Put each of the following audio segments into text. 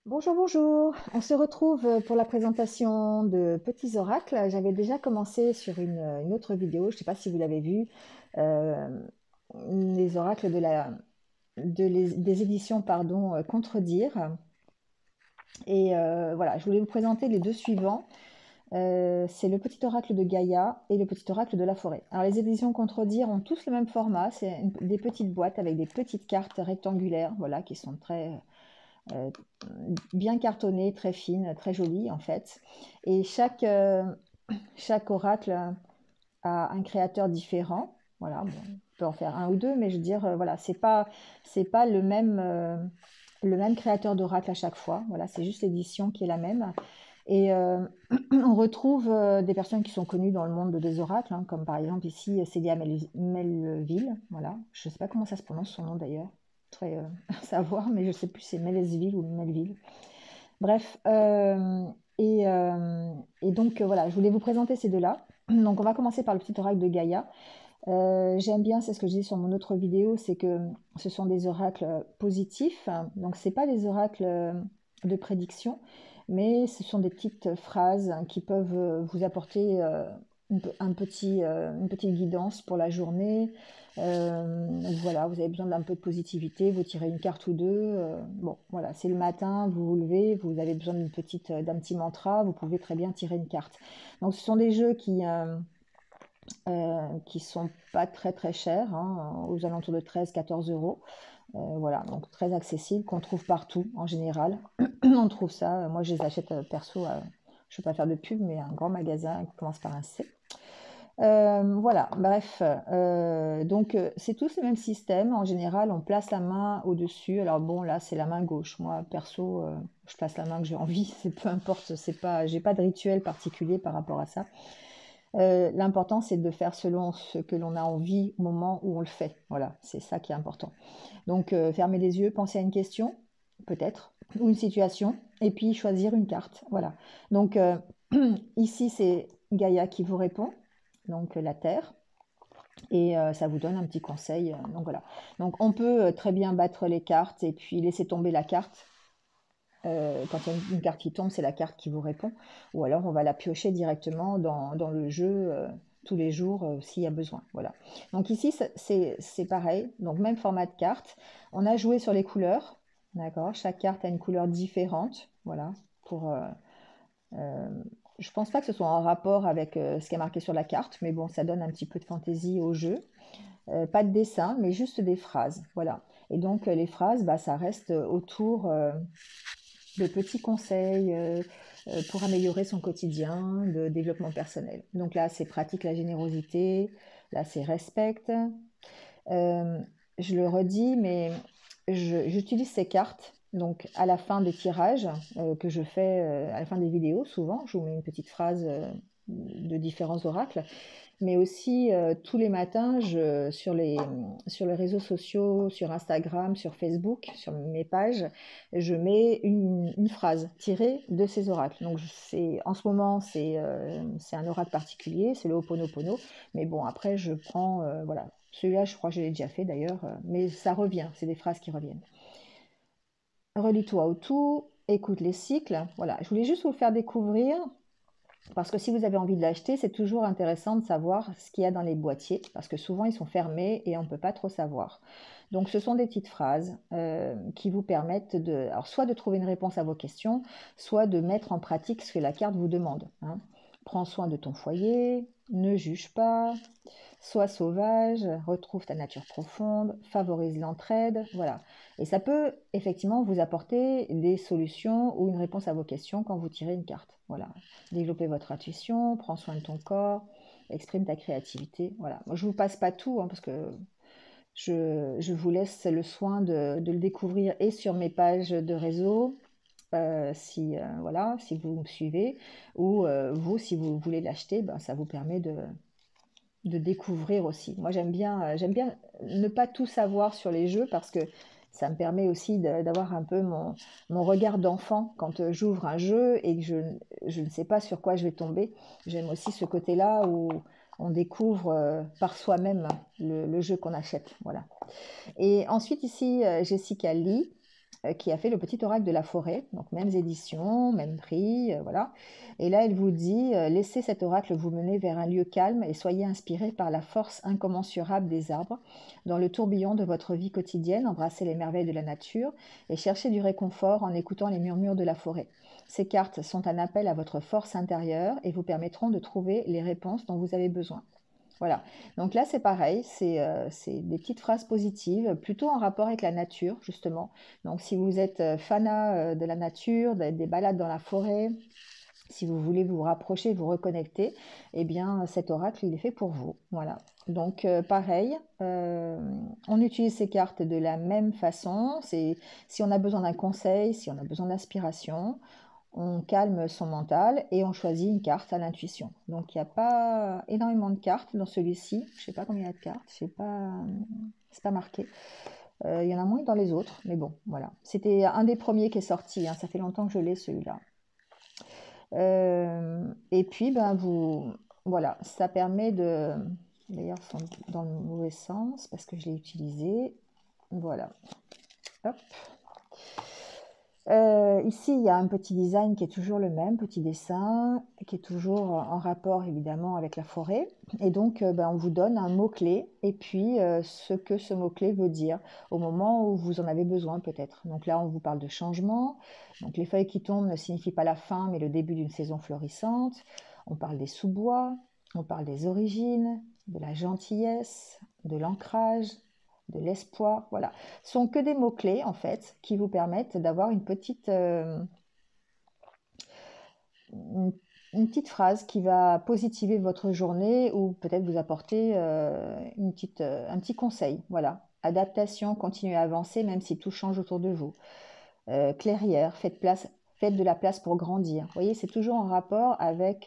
Bonjour, bonjour. On se retrouve pour la présentation de petits oracles. J'avais déjà commencé sur une autre vidéo, je ne sais pas si vous l'avez vu, euh, les oracles des éditions pardon, Contredire. Et voilà, je voulais vous présenter les deux suivants. C'est le petit oracle de Gaïa et le petit oracle de la forêt. Alors les éditions Contredire ont tous le même format, c'est des petites boîtes avec des petites cartes rectangulaires, voilà, qui sont très euh, bien cartonnées, très fines, très jolies en fait. Et chaque oracle a un créateur différent. Voilà, bon, on peut en faire un ou deux, mais je veux dire, voilà, c'est pas le même créateur d'oracle à chaque fois. Voilà, c'est juste l'édition qui est la même. Et on retrouve des personnes qui sont connues dans le monde des oracles, hein, comme par exemple ici Célia Melville. Voilà, je ne sais pas comment ça se prononce son nom d'ailleurs, très à savoir, mais je ne sais plus si c'est Melesville ou Melville. Bref, et donc voilà, je voulais vous présenter ces deux-là. Donc on va commencer par le petit oracle de Gaïa. J'aime bien, c'est ce que je dis sur mon autre vidéo, c'est que ce sont des oracles positifs. Donc c'est pas des oracles de prédiction, mais ce sont des petites phrases qui peuvent vous apporter une petite guidance pour la journée. Voilà, vous avez besoin d'un peu de positivité, vous tirez une carte ou deux. Bon, voilà, c'est le matin, vous vous levez, vous avez besoin d'un petit mantra, vous pouvez très bien tirer une carte. Donc ce sont des jeux qui sont pas très très chers, hein, aux alentours de 13-14 euros. Voilà, donc très accessible, qu'on trouve partout en général. On trouve ça, moi je les achète perso, je ne vais pas faire de pub, mais un grand magasin qui commence par un C. Voilà, bref, donc c'est tous le même système. En général, on place la main au-dessus. Alors bon, là, c'est la main gauche. Moi, perso, je place la main que j'ai envie. C'est peu importe. C'est pas, j'ai pas de rituel particulier par rapport à ça. L'important, c'est de faire selon ce que l'on a envie au moment où on le fait. Voilà, c'est ça qui est important. Donc, fermez les yeux, pensez à une question, peut-être, ou une situation, et puis choisir une carte. Voilà. Donc, ici, c'est Gaïa qui vous répond, donc la Terre, et ça vous donne un petit conseil. Donc, voilà. Donc, on peut très bien battre les cartes et puis laisser tomber la carte. Quand il y a une carte qui tombe, c'est la carte qui vous répond. Ou alors, on va la piocher directement dans le jeu tous les jours s'il y a besoin. Voilà. Donc ici, c'est pareil. Donc même format de carte. On a joué sur les couleurs. D'accord. Chaque carte a une couleur différente. Voilà. Pour, euh, je pense pas que ce soit en rapport avec ce qui est marqué sur la carte, mais bon, ça donne un petit peu de fantaisie au jeu. Pas de dessin, mais juste des phrases. Voilà. Et donc les phrases, bah, ça reste autour de petits conseils pour améliorer son quotidien, de développement personnel. Donc là, c'est pratique la générosité, là, c'est respecte. Euh, je le redis, mais j'utilise ces cartes. Donc à la fin des tirages que je fais à la fin des vidéos, souvent, je vous mets une petite phrase de différents oracles, mais aussi tous les matins sur les réseaux sociaux, sur Instagram, sur Facebook, sur mes pages, je mets une phrase tirée de ces oracles. Donc en ce moment, c'est un oracle particulier, c'est le Ho'oponopono, mais bon, après, je prends, voilà, celui-là, je crois que je l'ai déjà fait d'ailleurs, mais ça revient, c'est des phrases qui reviennent. Relis-toi au tout, écoute les cycles. Voilà, je voulais juste vous le faire découvrir parce que si vous avez envie de l'acheter, c'est toujours intéressant de savoir ce qu'il y a dans les boîtiers, parce que souvent ils sont fermés et on ne peut pas trop savoir. Donc ce sont des petites phrases qui vous permettent alors, soit de trouver une réponse à vos questions, soit de mettre en pratique ce que la carte vous demande, hein. Prends soin de ton foyer, ne juge pas, sois sauvage, retrouve ta nature profonde, favorise l'entraide, voilà. Et ça peut effectivement vous apporter des solutions ou une réponse à vos questions quand vous tirez une carte. Voilà. Développer votre intuition, prends soin de ton corps, exprime ta créativité. Voilà. Moi, je ne vous passe pas tout parce que je vous laisse le soin de le découvrir et sur mes pages de réseau, voilà, si vous me suivez, ou vous, si vous voulez l'acheter, ben, ça vous permet de découvrir aussi. Moi, j'aime bien ne pas tout savoir sur les jeux parce que ça me permet aussi d'avoir un peu mon regard d'enfant quand j'ouvre un jeu et que je ne sais pas sur quoi je vais tomber. J'aime aussi ce côté-là où on découvre par soi-même le jeu qu'on achète. Voilà. Et ensuite, ici, Jessica Lee. qui a fait le petit oracle de la forêt, donc mêmes éditions, même prix, voilà. Et là, elle vous dit, laissez cet oracle vous mener vers un lieu calme et soyez inspiré par la force incommensurable des arbres. Dans le tourbillon de votre vie quotidienne, embrassez les merveilles de la nature et cherchez du réconfort en écoutant les murmures de la forêt. Ces cartes sont un appel à votre force intérieure et vous permettront de trouver les réponses dont vous avez besoin. Voilà, donc là c'est pareil, c'est des petites phrases positives, plutôt en rapport avec la nature justement. Donc si vous êtes fanat de la nature, des balades dans la forêt, si vous voulez vous rapprocher, vous reconnecter, eh bien cet oracle il est fait pour vous. Voilà, donc pareil, on utilise ces cartes de la même façon. Si on a besoin d'un conseil, si on a besoin d'inspiration, on calme son mental et on choisit une carte à l'intuition. Donc il n'y a pas énormément de cartes dans celui-ci. Je ne sais pas combien il y a de cartes, c'est pas marqué. Il y en a moins que dans les autres, mais bon, voilà. C'était un des premiers qui est sorti, hein. Ça fait longtemps que je l'ai celui-là. Et puis, voilà, ça permet de... D'ailleurs, ils sont dans le mauvais sens parce que je l'ai utilisé. Voilà. Hop. Ici, il y a un petit design qui est toujours le même, petit dessin, qui est toujours en rapport évidemment avec la forêt. Et donc, on vous donne un mot-clé et puis ce que ce mot-clé veut dire au moment où vous en avez besoin peut-être. Donc là, on vous parle de changement. Donc les feuilles qui tombent ne signifient pas la fin, mais le début d'une saison florissante. On parle des sous-bois, on parle des origines, de la gentillesse, de l'ancrage, de l'espoir, voilà. Ce sont que des mots-clés, en fait, qui vous permettent d'avoir une, une petite phrase qui va positiver votre journée ou peut-être vous apporter un petit conseil, voilà. Adaptation, continuez à avancer même si tout change autour de vous. Clairière, faites de la place pour grandir. Vous voyez, c'est toujours en rapport avec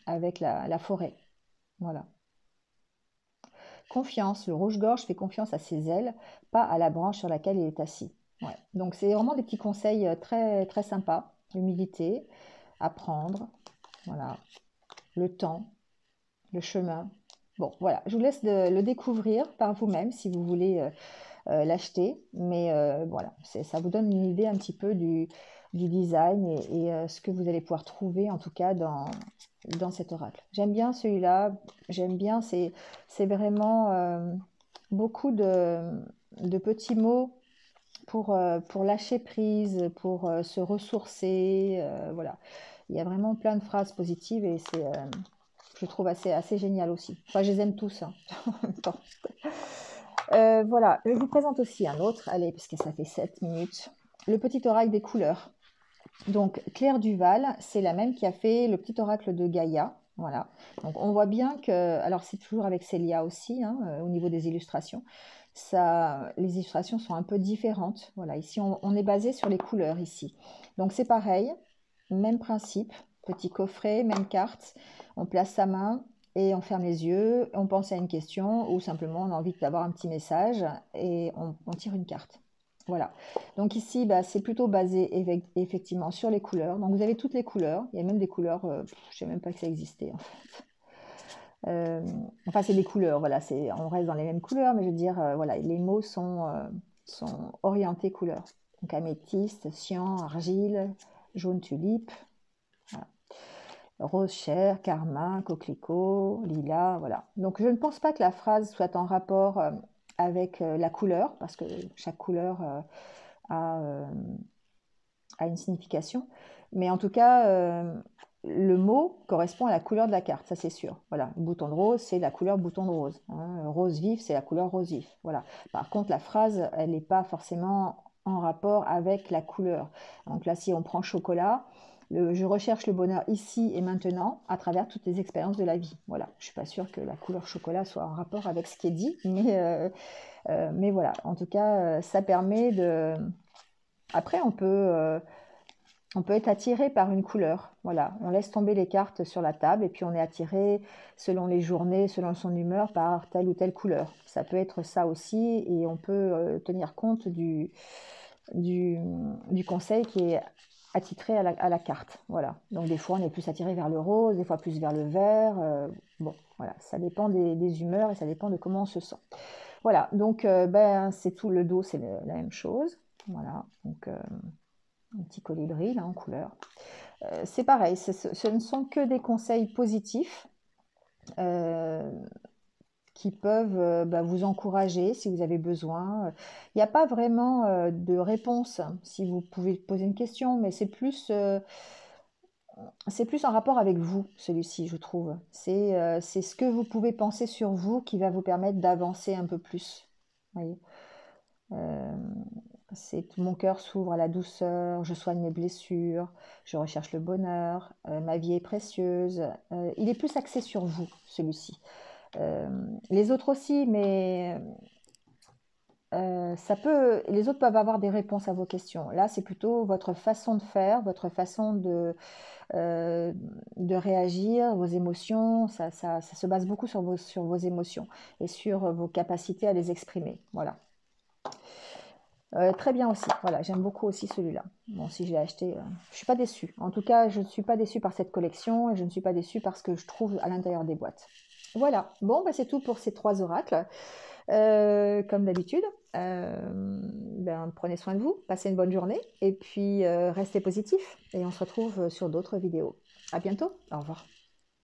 la forêt, voilà. Confiance, le rouge-gorge fait confiance à ses ailes, pas à la branche sur laquelle il est assis. Ouais. Donc c'est vraiment des petits conseils très, très sympas. L'humilité, apprendre, voilà, le temps, le chemin. Bon, voilà, je vous laisse le découvrir par vous-même si vous voulez l'acheter. Mais voilà, ça vous donne une idée un petit peu du design et ce que vous allez pouvoir trouver en tout cas dans cet oracle. J'aime bien celui-là, j'aime bien, c'est vraiment beaucoup de petits mots pour lâcher prise, pour se ressourcer, voilà. Il y a vraiment plein de phrases positives et je trouve assez génial aussi. Enfin, je les aime tous, hein, en même temps. Voilà, je vous présente aussi un autre, allez, parce que ça fait 7 minutes. Le petit oracle des couleurs. Donc, Claire Duval, c'est la même qui a fait le petit oracle de Gaïa. Voilà. Donc, on voit bien que. Alors, c'est toujours avec Célia aussi, hein, au niveau des illustrations. Les illustrations sont un peu différentes. Voilà. Ici, on est basé sur les couleurs, ici. Donc, c'est pareil. Même principe. Petit coffret, même carte. On place sa main et on ferme les yeux. On pense à une question ou simplement on a envie d'avoir un petit message et on tire une carte. Voilà. Donc ici, c'est plutôt basé effectivement sur les couleurs. Donc vous avez toutes les couleurs. Il y a même des couleurs, je ne sais même pas que ça existait en fait. Enfin, c'est des couleurs, voilà. On reste dans les mêmes couleurs, mais je veux dire, voilà, les mots sont orientés couleurs. Donc améthyste, cyan, argile, jaune tulipe, voilà. Rose chair, carmin, coquelicot, lilas, voilà. Donc je ne pense pas que la phrase soit en rapport avec la couleur, parce que chaque couleur a, euh, a une signification. Mais en tout cas, le mot correspond à la couleur de la carte, ça c'est sûr. Voilà, bouton de rose, c'est la couleur bouton de rose, hein. Rose vif, c'est la couleur rose vif. Voilà. Par contre, la phrase, elle n'est pas forcément en rapport avec la couleur. Donc là, si on prend chocolat, je recherche le bonheur ici et maintenant à travers toutes les expériences de la vie. Voilà, je suis pas sûre que la couleur chocolat soit en rapport avec ce qui est dit, mais voilà. En tout cas, ça permet de. Après, on peut être attiré par une couleur. Voilà, on laisse tomber les cartes sur la table et puis on est attiré selon les journées, selon son humeur par telle ou telle couleur. Ça peut être ça aussi et on peut tenir compte du, du conseil qui est attitré à la carte. Voilà. Donc des fois on est plus attiré vers le rose, des fois plus vers le vert. Bon, voilà, ça dépend des humeurs et ça dépend de comment on se sent. Voilà, donc c'est tout le dos, c'est la même chose. Voilà, donc un petit colibri là en couleur. C'est pareil, ce ne sont que des conseils positifs qui peuvent vous encourager si vous avez besoin. Il n'y a pas vraiment de réponse si vous pouvez poser une question, mais c'est plus en rapport avec vous, celui-ci, je trouve. C'est ce que vous pouvez penser sur vous qui va vous permettre d'avancer un peu plus. Voyez. Euh, c'est mon cœur s'ouvre à la douceur, je soigne mes blessures, je recherche le bonheur, ma vie est précieuse. Il est plus axé sur vous, celui-ci. Euh, les autres aussi, mais les autres peuvent avoir des réponses à vos questions. Là, c'est plutôt votre façon de faire, votre façon de réagir, vos émotions. Ça se base beaucoup sur vos émotions et sur vos capacités à les exprimer. Voilà. Très bien aussi. Voilà, j'aime beaucoup aussi celui-là. Bon, si je l'ai acheté, je suis pas déçue. En tout cas, je ne suis pas déçue par cette collection et je ne suis pas déçue par ce que je trouve à l'intérieur des boîtes. Voilà. Bon, bah, c'est tout pour ces 3 oracles. Comme d'habitude, prenez soin de vous, passez une bonne journée et puis restez positif. Et on se retrouve sur d'autres vidéos. À bientôt. Au revoir.